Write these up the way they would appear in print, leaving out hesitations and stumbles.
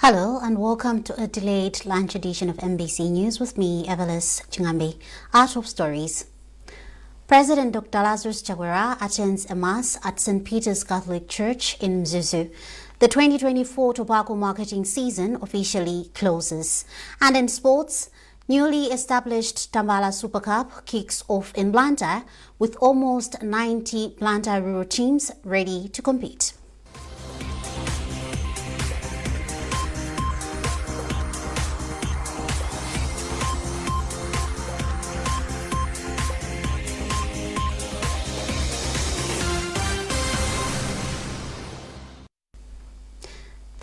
Hello and welcome to a delayed lunch edition of MBC News with me, Evelis Chingambi. Our top stories. President Dr. Lazarus Chakwera attends a mass at St. Peter's Catholic Church in Mzuzu. The 2024 tobacco marketing season officially closes. And in sports, newly established Tambala Super Cup kicks off in Blantyre with almost 90 Blantyre rural teams ready to compete.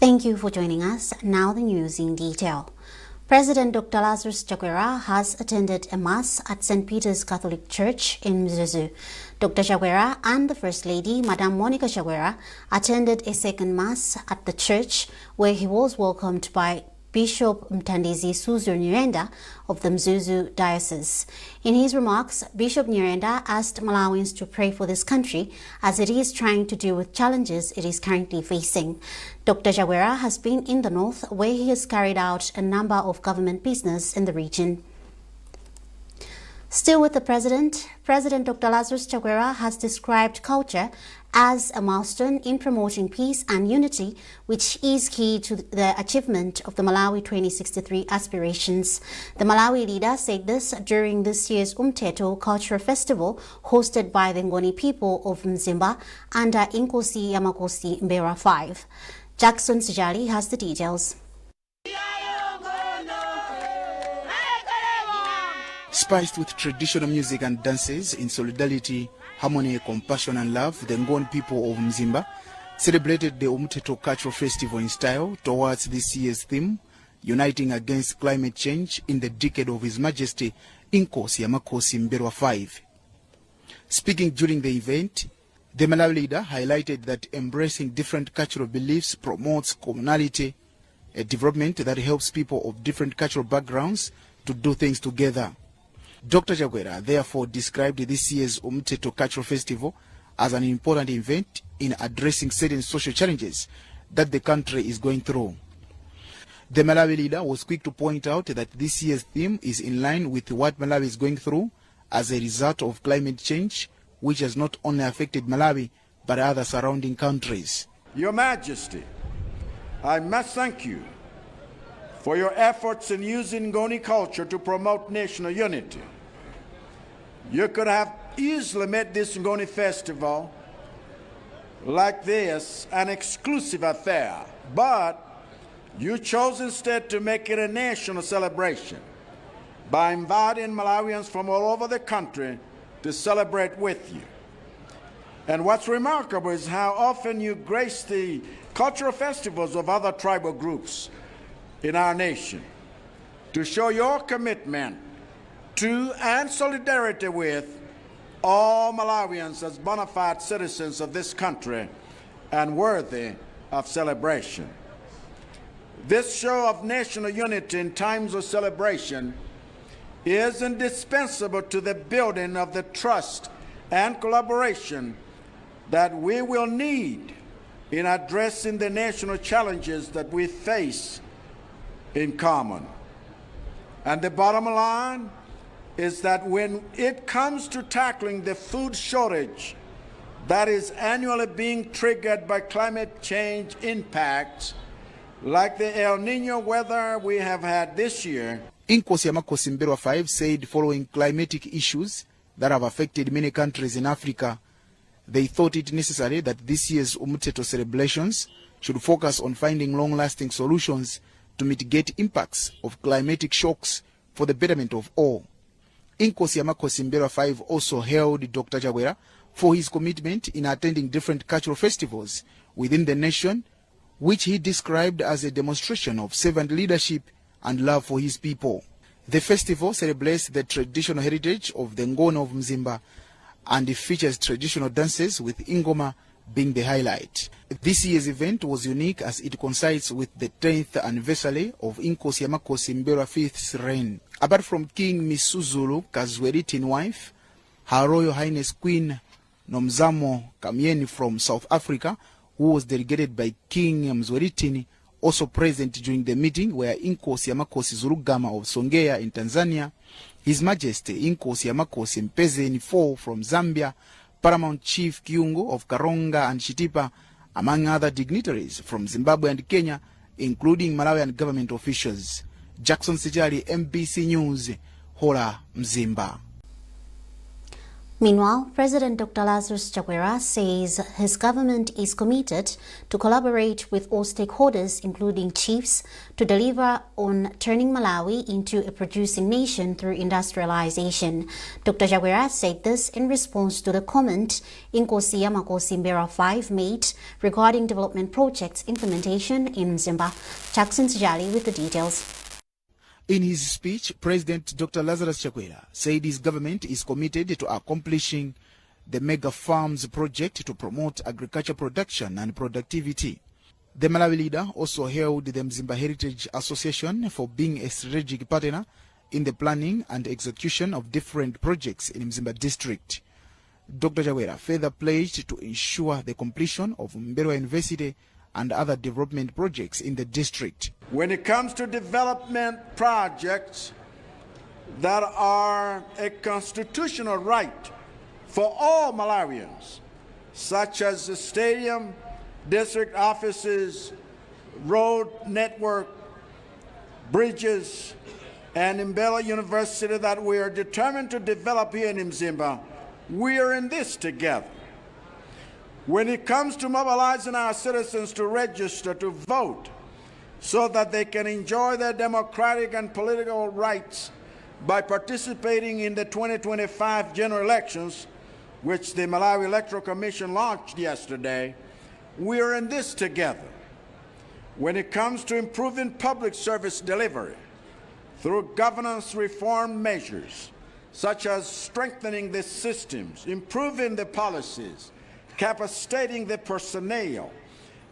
Thank you for joining us. Now the news in detail. President Dr. Lazarus Chakwera has attended a mass at St. Peter's Catholic Church in Mzuzu. Dr. Chakwera and the First Lady, Madam Monica Chakwera, attended a second mass at the church where he was welcomed by Bishop Mthandizi Suzu Nyirenda of the Mzuzu Diocese. In his remarks, Bishop Nyirenda asked Malawians to pray for this country as it is trying to deal with challenges it is currently facing. Dr. Chakwera has been in the north where he has carried out a number of government business in the region. Still with the President Dr. Lazarus Chakwera has described culture as a milestone in promoting peace and unity, which is key to the achievement of the Malawi 2063 aspirations. The Malawi leader said this during this year's Umteto Cultural Festival hosted by the Nkhani people of Mzimba under Nkosi Yamakosi Mbera 5. Jackson Sijali has the details. Spiced with traditional music and dances in solidarity, harmony, compassion and love, the Nkhani people of Mzimba celebrated the Umteto Cultural Festival in style towards this year's theme, uniting against climate change in the decade of His Majesty Nkosi Yamakosi Mbera 5. Speaking during the event, the Malawi leader highlighted that embracing different cultural beliefs promotes communality, a development that helps people of different cultural backgrounds to do things together. Dr. Chakwera therefore described this year's Umteto Cultural Festival as an important event in addressing certain social challenges that the country is going through. The Malawi leader was quick to point out that this year's theme is in line with what Malawi is going through as a result of climate change, which has not only affected Malawi but other surrounding countries. Your Majesty, I must thank you for your efforts in using Nkhani culture to promote national unity. You could have easily made this Nkhani festival like this an exclusive affair, but you chose instead to make it a national celebration by inviting Malawians from all over the country to celebrate with you. And what's remarkable is how often you grace the cultural festivals of other tribal groups in our nation to show your commitment to and solidarity with all Malawians as bona fide citizens of this country and worthy of celebration. This show of national unity in times of celebration is indispensable to the building of the trust and collaboration that we will need in addressing the national challenges that we face in common. And the bottom line is that when it comes to tackling the food shortage that is annually being triggered by climate change impacts, like the El Nino weather we have had this year, Nkosi Yamakosi Mbera 5 said following climatic issues that have affected many countries in Africa, they thought it necessary that this year's Umteto celebrations should focus on finding long-lasting solutions to mitigate impacts of climatic shocks for the betterment of all. Nkosi Yamakosi Mbera 5 also hailed Dr. Chakwera for his commitment in attending different cultural festivals within the nation, which he described as a demonstration of servant leadership and love for his people. The festival celebrates the traditional heritage of the Nkhani of Mzimba and it features traditional dances with Ingoma being the highlight. This year's event was unique as it coincides with the 10th anniversary of Nkosi Yamakosi Mbera 5th's reign. Apart from King Misuzulu Kazweritin wife, Her Royal Highness Queen Nomzamo Kamyeni from South Africa, who was delegated by King Mzweritin, Also present during the meeting were Inkosi Yamakosi Zurugama of Songea in Tanzania, His Majesty Inkosi Yamakosi Mpezeni IV from Zambia, Paramount Chief Kiungo of Karonga and Chitipa, among other dignitaries from Zimbabwe and Kenya, including Malawian government officials. Jackson Sijali, MBC News, Hola Mzimba. Meanwhile, President Dr. Lazarus Chakwera says his government is committed to collaborate with all stakeholders, including chiefs, to deliver on turning Malawi into a producing nation through industrialization. Dr. Chakwera said this in response to the comment Inkosi Yamakosi Mbera 5 made regarding development projects implementation in Mzimba. Jackson Sijali with the details. In his speech, President Dr. Lazarus Chakwera said his government is committed to accomplishing the Mega Farms project to promote agriculture production and productivity. The Malawi leader also hailed the Mzimba Heritage Association for being a strategic partner in the planning and execution of different projects in Mzimba district. Dr. Chakwera further pledged to ensure the completion of Mberwa University and other development projects in the district. When it comes to development projects that are a constitutional right for all Malawians, such as the stadium, district offices, road network, bridges, and Mberwa University that we are determined to develop here in Mzimba, we are in this together. When it comes to mobilizing our citizens to register to vote so that they can enjoy their democratic and political rights by participating in the 2025 general elections, which the Malawi Electoral Commission launched yesterday, we are in this together. When it comes to improving public service delivery through governance reform measures, such as strengthening the systems, improving the policies, capacitating the personnel,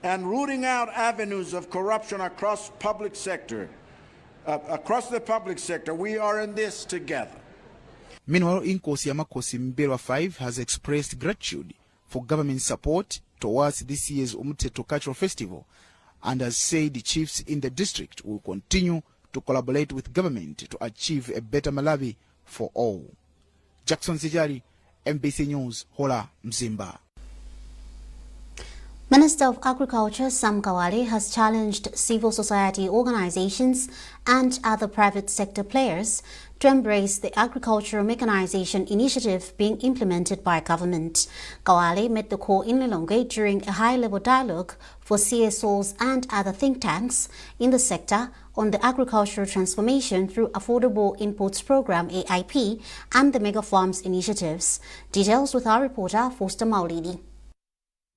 and rooting out avenues of corruption across the public sector, we are in this together. Meanwhile, Inkosi Yamakosi Mbera 5 has expressed gratitude for government support towards this year's Umteto Cultural Festival and has said the chiefs in the district will continue to collaborate with government to achieve a better Malawi for all. Jackson Sijari, MBC News, Hola Mzimba. Minister of Agriculture Sam Kawale has challenged civil society organizations and other private sector players to embrace the agricultural mechanization initiative being implemented by government. Kawale made the call in Lilongwe during a high-level dialogue for CSOs and other think tanks in the sector on the agricultural transformation through Affordable Inputs Program AIP and the Mega Farms initiatives. Details with our reporter Foster Maulidi.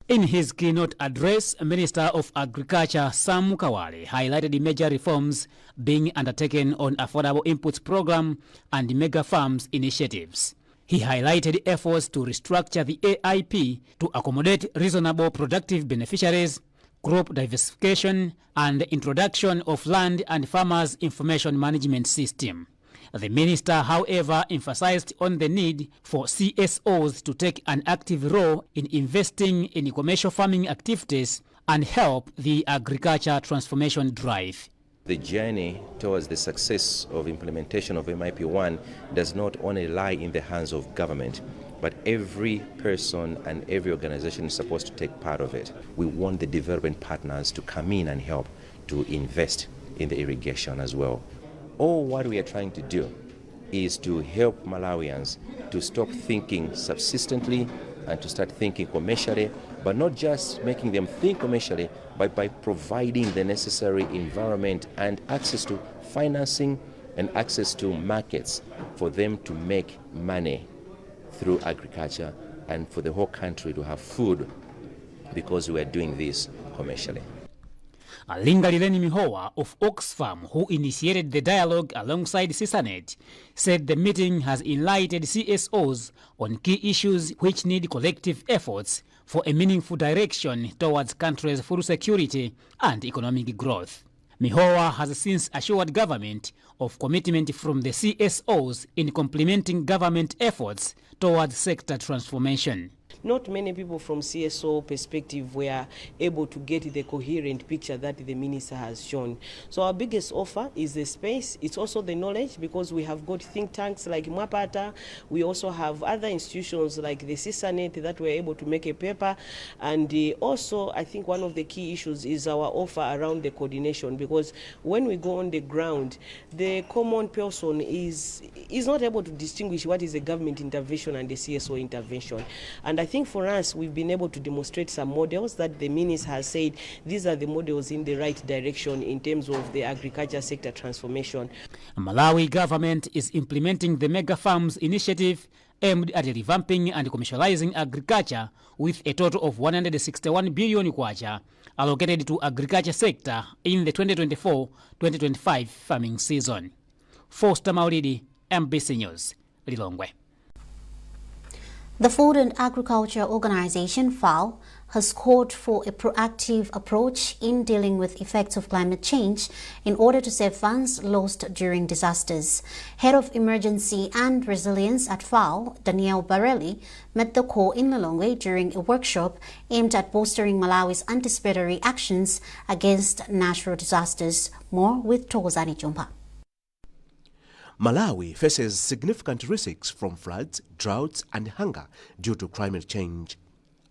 In his keynote address, Minister of Agriculture Sam Kawale highlighted the major reforms being undertaken on Affordable Inputs Program and Mega Farms initiatives. He highlighted efforts to restructure the AIP to accommodate reasonable productive beneficiaries, crop diversification, and the introduction of Land and Farmers Information Management System. The minister, however, emphasized on the need for CSOs to take an active role in investing in commercial farming activities and help the agriculture transformation drive. The journey towards the success of implementation of MIP1 does not only lie in the hands of government, but every person and every organization is supposed to take part of it. We want the development partners to come in and help to invest in the irrigation as well. All what we are trying to do is to help Malawians to stop thinking subsistently and to start thinking commercially, but not just making them think commercially, but by providing the necessary environment and access to financing and access to markets for them to make money through agriculture and for the whole country to have food, because we are doing this commercially. Lingalileni Mihowa of Oxfam, who initiated the dialogue alongside Sisanet, said the meeting has enlightened CSOs on key issues which need collective efforts for a meaningful direction towards country's food security and economic growth. Mihowa has since assured government of commitment from the CSOs in complementing government efforts towards sector transformation. Not many people from CSO perspective were able to get the coherent picture that the minister has shown. So our biggest offer is the space. It's also the knowledge, because we have got think tanks like Mwapata. We also have other institutions like the CISANET that were able to make a paper. And also, I think one of the key issues is our offer around the coordination, because when we go on the ground, the common person is not able to distinguish what is a government intervention and the CSO intervention. And I think for us, we've been able to demonstrate some models that the minister has said these are the models in the right direction in terms of the agriculture sector transformation. Malawi government is implementing the Mega Farms initiative aimed at revamping and commercializing agriculture with a total of 161 billion kwacha allocated to agriculture sector in the 2024-2025 farming season. Foster Maulidi, MBC News, Lilongwe. The Food and Agriculture Organization, FAO, has called for a proactive approach in dealing with effects of climate change in order to save funds lost during disasters. Head of Emergency and Resilience at FAO, Daniel Barelli, met the call in Lilongwe during a workshop aimed at bolstering Malawi's anticipatory actions against natural disasters. More with Togozani Jumpa. Malawi faces significant risks from floods, droughts and hunger due to climate change.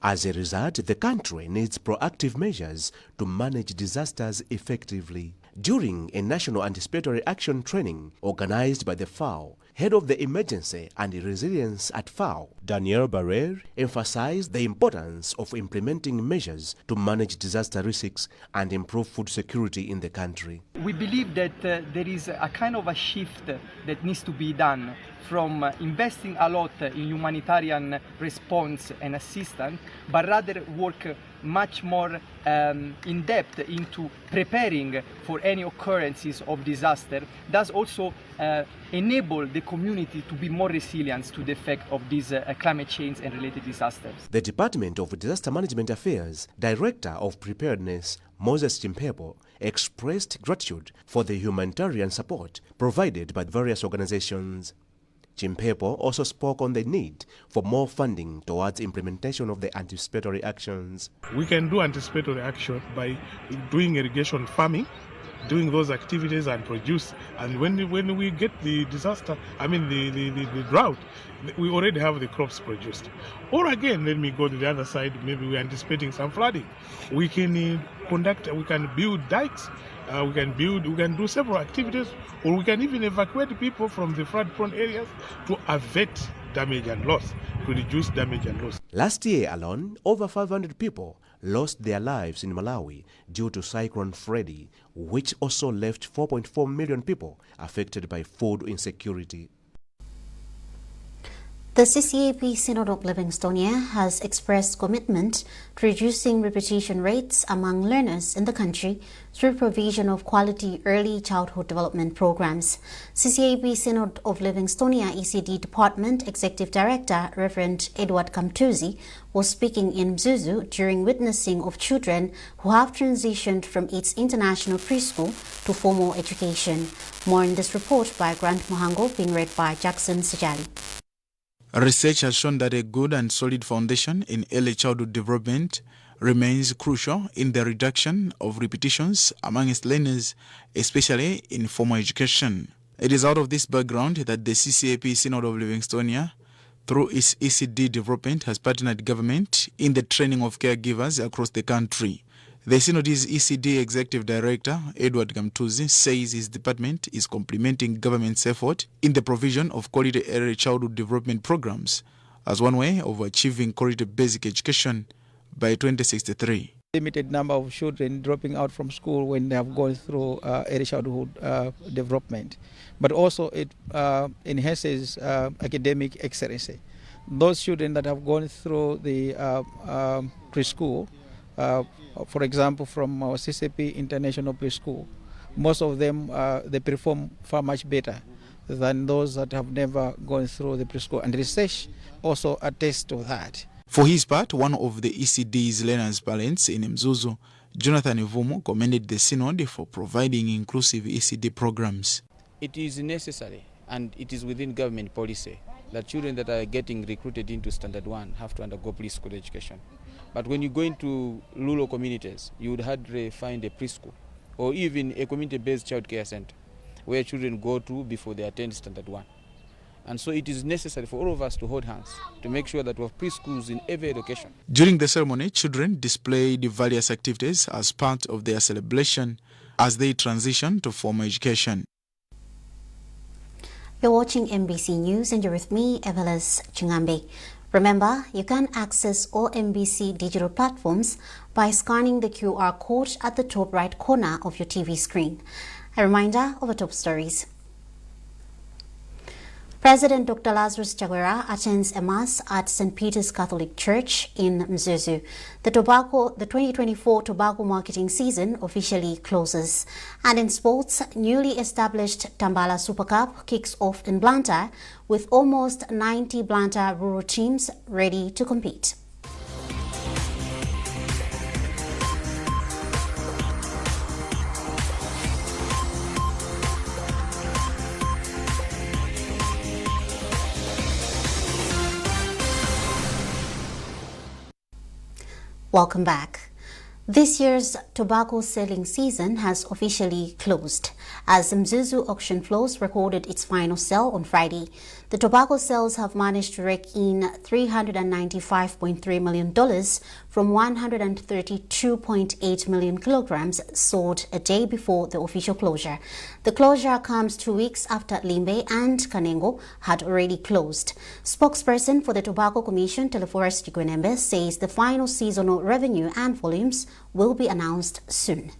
As a result, the country needs proactive measures to manage disasters effectively. During a national anticipatory action training organized by the FAO, head of the Emergency and Resilience at FAO, Daniel Barrere, emphasized the importance of implementing measures to manage disaster risks and improve food security in the country. We believe that there is a kind of a shift that needs to be done from investing a lot in humanitarian response and assistance, but rather work much more in depth into preparing for any occurrences of disaster. Thus also enable the community to be more resilient to the effect of these climate change and related disasters. The Department of Disaster Management Affairs Director of Preparedness, Moses Chimpepo, expressed gratitude for the humanitarian support provided by various organizations. Chimpepo also spoke on the need for more funding towards implementation of the anticipatory actions. We can do anticipatory action by doing irrigation farming, doing those activities and produce. And when we get the disaster, the drought, we already have the crops produced. Or again, let me go to the other side, maybe we're anticipating some flooding. We can we can build dikes, we can do several activities, or we can even evacuate people from the flood-prone areas to avert damage and loss, to reduce damage and loss. Last year alone, over 500 people lost their lives in Malawi due to Cyclone Freddy, which also left 4.4 million people affected by food insecurity. The CCAP Synod of Livingstonia has expressed commitment to reducing repetition rates among learners in the country through provision of quality early childhood development programs. CCAP Synod of Livingstonia ECD Department Executive Director Reverend Edward Kamtuzi was speaking in Mzuzu during witnessing of children who have transitioned from its international preschool to formal education. More in this report by Grant Mohango, being read by Jackson Sijali. Research has shown that a good and solid foundation in early childhood development remains crucial in the reduction of repetitions amongst learners, especially in formal education. It is out of this background that the CCAP Synod of Livingstonia, through its ECD development, has partnered government in the training of caregivers across the country. The Synod's ECD Executive Director, Edward Kamtuzi, says his department is complementing government's effort in the provision of quality early childhood development programs as one way of achieving quality basic education by 2063. Limited number of children dropping out from school when they have gone through early childhood development, but also it enhances academic excellence. Those children that have gone through the preschool, for example, from our CCP International Preschool, most of them they perform far much better than those that have never gone through the preschool, and research also attests to that. For his part, one of the ECD's learners' parents in Mzuzu, Jonathan Ivumo, commended the Synod for providing inclusive ECD programs. It is necessary and it is within government policy that children that are getting recruited into Standard 1 have to undergo preschool education. But when you go into rural communities, you would hardly find a preschool or even a community-based childcare center where children go to before they attend Standard 1. And so it is necessary for all of us to hold hands to make sure that we have preschools in every location. During the ceremony, children displayed various activities as part of their celebration as they transition to formal education. You're watching MBC News and you're with me, Evelis Chingambe. Remember, you can access all MBC digital platforms by scanning the QR code at the top right corner of your TV screen. A reminder of the top stories. President Dr. Lazarus Chakwera attends a mass at St. Peter's Catholic Church in Mzuzu. The 2024 tobacco marketing season officially closes. And in sports, newly established Tambala Super Cup kicks off in Blantyre with almost 90 Blantyre rural teams ready to compete. Welcome back. This year's tobacco selling season has officially closed as Mzuzu auction floors recorded its final sale on Friday. The tobacco sales have managed to rake in $395.3 million from 132.8 million kilograms sold a day before the official closure. The closure comes 2 weeks after Limbe and Kanengo had already closed. Spokesperson for the Tobacco Commission, Teleforest Chikwenembe, says the final seasonal revenue and volumes will be announced soon.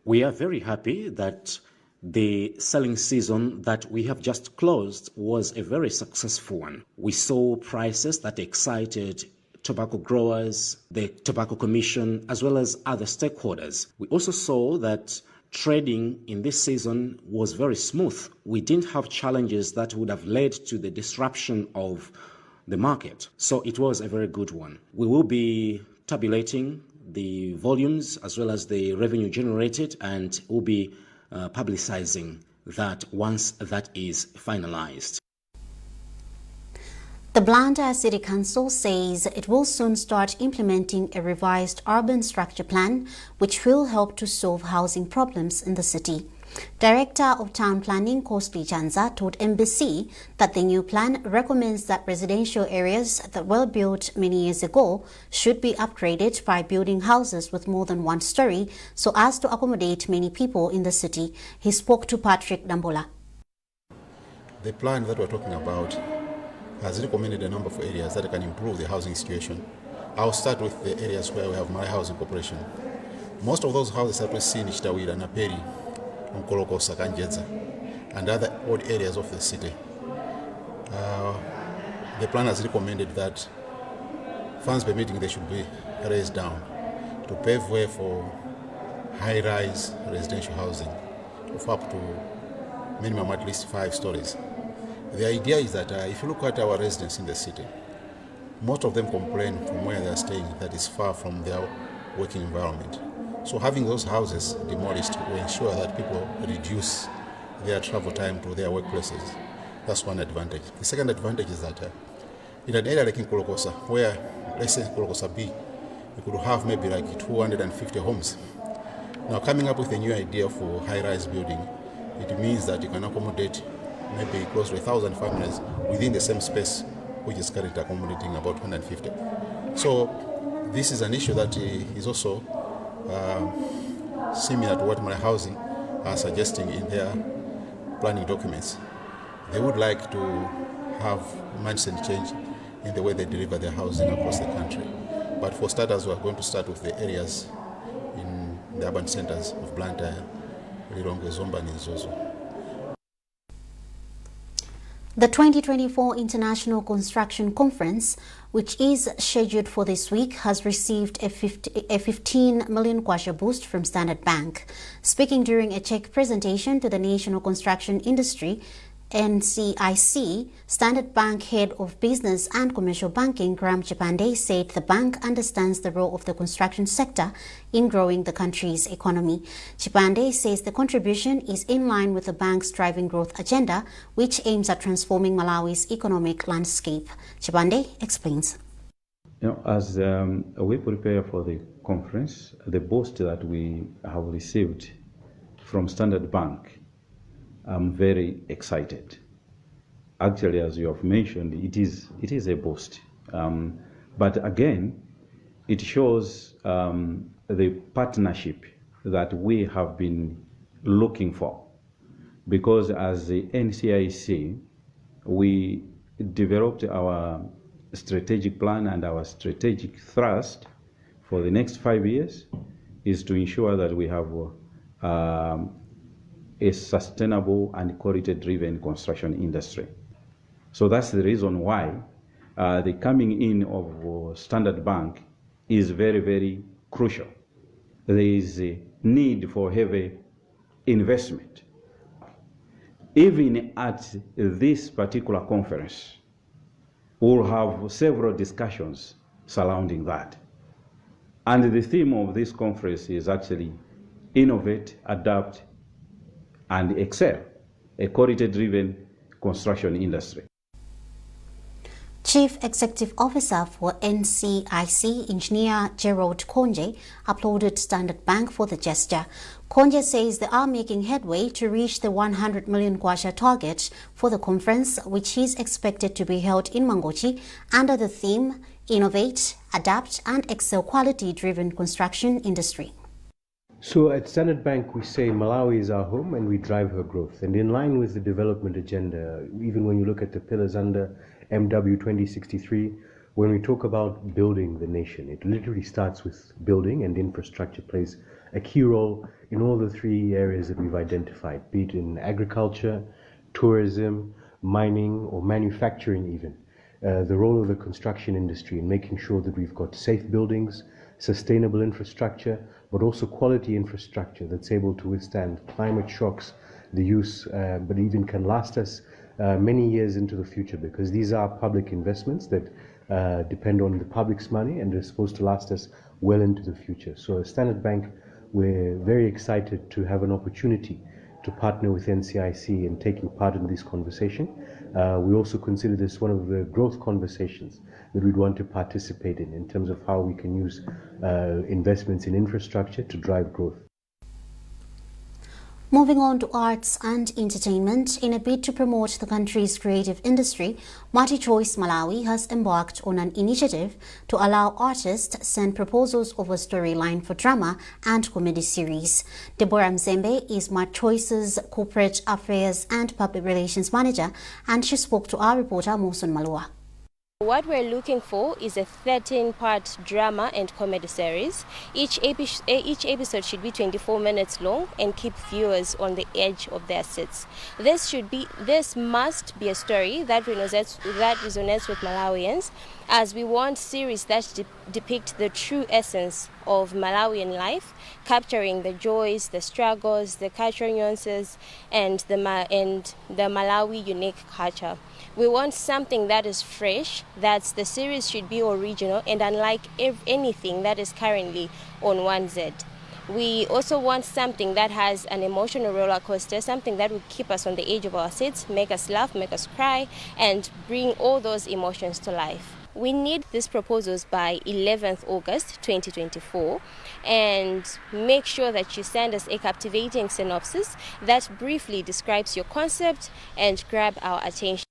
We are very happy that the selling season that we have just closed was a very successful one. We saw prices that excited tobacco growers, the Tobacco Commission, as well as other stakeholders. We also saw that trading in this season was very smooth. We didn't have challenges that would have led to the disruption of the market. So it was a very good one. We will be tabulating the volumes as well as the revenue generated, and we'll be publicizing that once that is finalized. The Blantyre City Council says it will soon start implementing a revised urban structure plan which will help to solve housing problems in the city. Director of Town Planning, Kosli Chanza, told MBC that the new plan recommends that residential areas that were built many years ago should be upgraded by building houses with more than one story so as to accommodate many people in the city. He spoke to Patrick Dambola. The plan that we're talking about has recommended a number of areas that can improve the housing situation. I'll start with the areas where we have my housing corporation. Most of those houses that we see in Chitawira, Naperi, Nkoloko, Sakanjedza, and other odd areas of the city. The plan has recommended that funds permitting they should be raised down to pave way for high-rise residential housing of up to minimum at least 5 stories. The idea is that if you look at our residents in the city, most of them complain from where they are staying that is far from their working environment. So having those houses demolished will ensure that people reduce their travel time to their workplaces. That's one advantage. The second advantage is that in an area like in Kolokosa, where, let's say Kolokosa B, you could have maybe like 250 homes. Now coming up with a new idea for high-rise building, it means that you can accommodate maybe close to 1,000 families within the same space, which is currently accommodating about 150. So this is an issue that is also similar to what my housing are suggesting in their planning documents. They would like to have mindset change in the way they deliver their housing across the country. But for starters, we are going to start with the areas in the urban centers of Blantyre, Lirongwe, Zomba, and Zozo. The 2024 International Construction Conference, which is scheduled for this week, has received a 15 million kwacha boost from Standard Bank. Speaking during a check presentation to the national construction industry, NCIC, Standard Bank Head of Business and Commercial Banking, Graham Chipande, said the bank understands the role of the construction sector in growing the country's economy. Chipande says the contribution is in line with the bank's driving growth agenda, which aims at transforming Malawi's economic landscape. Chipande explains. As we prepare for the conference, the boost that we have received from Standard Bank, I'm very excited. Actually, as you have mentioned, it is a boost. But again, it shows the partnership that we have been looking for. Because as the NCIC, we developed our strategic plan, and our strategic thrust for the next 5 years is to ensure that we have a sustainable and quality-driven construction industry. So that's the reason why the coming in of Standard Bank is very, very crucial. There is a need for heavy investment. Even at this particular conference, we'll have several discussions surrounding that. And the theme of this conference is actually innovate, adapt, and excel, a quality-driven construction industry. Chief Executive Officer for NCIC, Engineer Gerald Konje, applauded Standard Bank for the gesture. Konje says they are making headway to reach the 100 million kwacha target for the conference, which is expected to be held in Mangochi under the theme Innovate, Adapt and Excel Quality-Driven Construction Industry. So at Standard Bank, we say Malawi is our home and we drive her growth. And in line with the development agenda, even when you look at the pillars under MW 2063, when we talk about building the nation, it literally starts with building, and infrastructure plays a key role in all the three areas that we've identified, be it in agriculture, tourism, mining, or manufacturing even. The role of the construction industry in making sure that we've got safe buildings, sustainable infrastructure, but also quality infrastructure that's able to withstand climate shocks, the use, but even can last us many years into the future, because these are public investments that depend on the public's money and are supposed to last us well into the future. So at Standard Bank, we're very excited to have an opportunity to partner with NCIC in taking part in this conversation. We also consider this one of the growth conversations that we'd want to participate in terms of how we can use investments in infrastructure to drive growth. Moving on to arts and entertainment, in a bid to promote the country's creative industry, MultiChoice Malawi has embarked on an initiative to allow artists send proposals of a storyline for drama and comedy series. Deborah Mzembe is MultiChoice's Corporate Affairs and Public Relations Manager, and she spoke to our reporter Moson Malua. What we're looking for is a 13-part drama and comedy series. Each episode should be 24 minutes long and keep viewers on the edge of their seats. This must be a story that resonates with Malawians, as we want series that depict the true essence of Malawian life, capturing the joys, the struggles, the cultural nuances, and the Malawi unique culture. We want something that is fresh, that the series should be original and unlike anything that is currently on 1Z. We also want something that has an emotional roller coaster, something that will keep us on the edge of our seats, make us laugh, make us cry, and bring all those emotions to life. We need these proposals by 11th August 2024, and make sure that you send us a captivating synopsis that briefly describes your concept and grab our attention.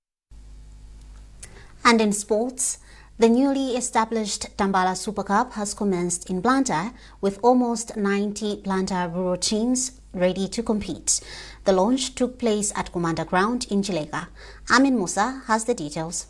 And in sports, the newly established Tambala Super Cup has commenced in Blantyre, with almost 90 Blantyre rural teams ready to compete. The launch took place at Commander Ground in Chilega. Amin Musa has the details.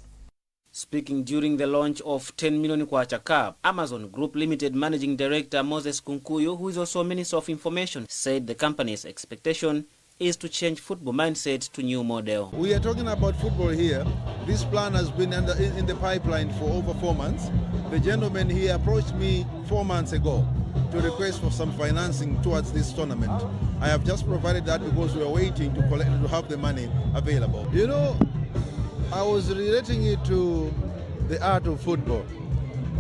Speaking during the launch of 10 million Kwacha Cup, Amazon Group Limited Managing Director Moses Kunkuyo, who is also Minister of Information, said the company's expectation is to change football mindset to new model. We are talking about football here. This plan has been in the pipeline for over 4 months. The gentleman here approached me 4 months ago to request for some financing towards this tournament. I have just provided that because we are waiting to have the money available. You know, I was relating it to the art of football.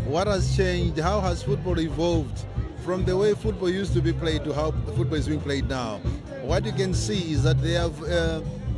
What has changed? How has football evolved from the way football used to be played to how football is being played now? What you can see is that they have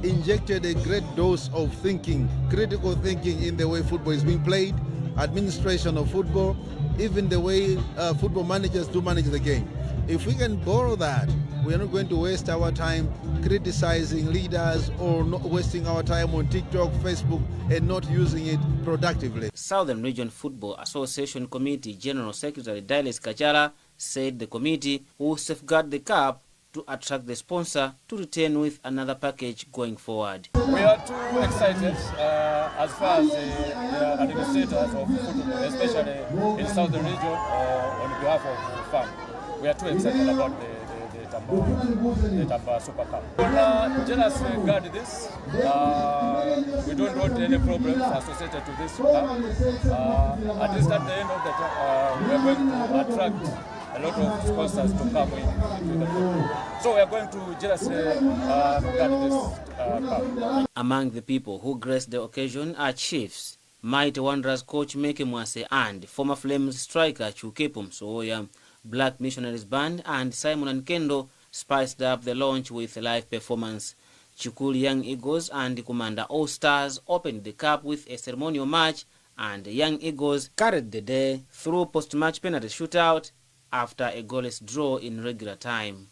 injected a great dose of thinking, critical thinking in the way football is being played, administration of football, even the way football managers do manage the game. If we can borrow that, we are not going to waste our time criticizing leaders or not wasting our time on TikTok, Facebook, and not using it productively. Southern Region Football Association Committee General Secretary Diles Kachala said the committee will safeguard the cup to attract the sponsor to return with another package going forward. We are too excited as far as the administrators of football, especially in Southern Region on behalf of the farm. We are too excited about the Tamba Super Cup. We want to jealously guard this. We don't want any problems associated to this cup. At least at the end of the time, we are going to attract a lot of sponsors to come into the football. So we are going to jealously guard this cup. Among the people who graced the occasion are Chiefs, Mighty Wanderers coach Meke Mwase and former Flames striker Chukepo Msoya. Black Missionaries Band and Simon Nkendo spiced up the launch with a live performance. Chukul Young Eagles and Commander All Stars opened the cup with a ceremonial match, and the Young Eagles carried the day through post-match penalty shootout after a goalless draw in regular time.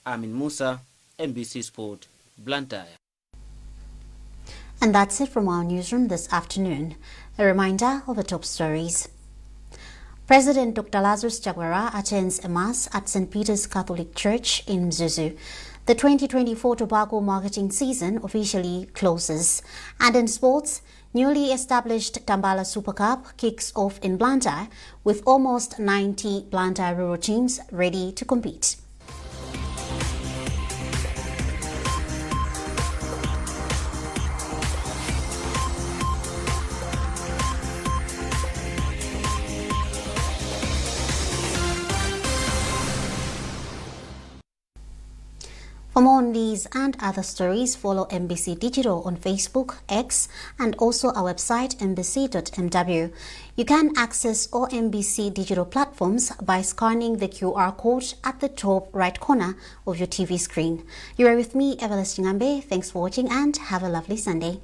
Amin Musa, NBC Sport, Blantyre. And that's it from our newsroom this afternoon. A reminder of the top stories. President Dr. Lazarus Chakwera attends a mass at St. Peter's Catholic Church in Mzuzu. The 2024 tobacco marketing season officially closes. And in sports, newly established Tambala Super Cup kicks off in Blantyre with almost 90 Blantyre rural teams ready to compete. For more on these and other stories, follow MBC Digital on Facebook, X, and also our website mbc.mw. You can access all MBC Digital platforms by scanning the QR code at the top right corner of your TV screen. You are with me, Evelyn Stingambe. Thanks for watching and have a lovely Sunday.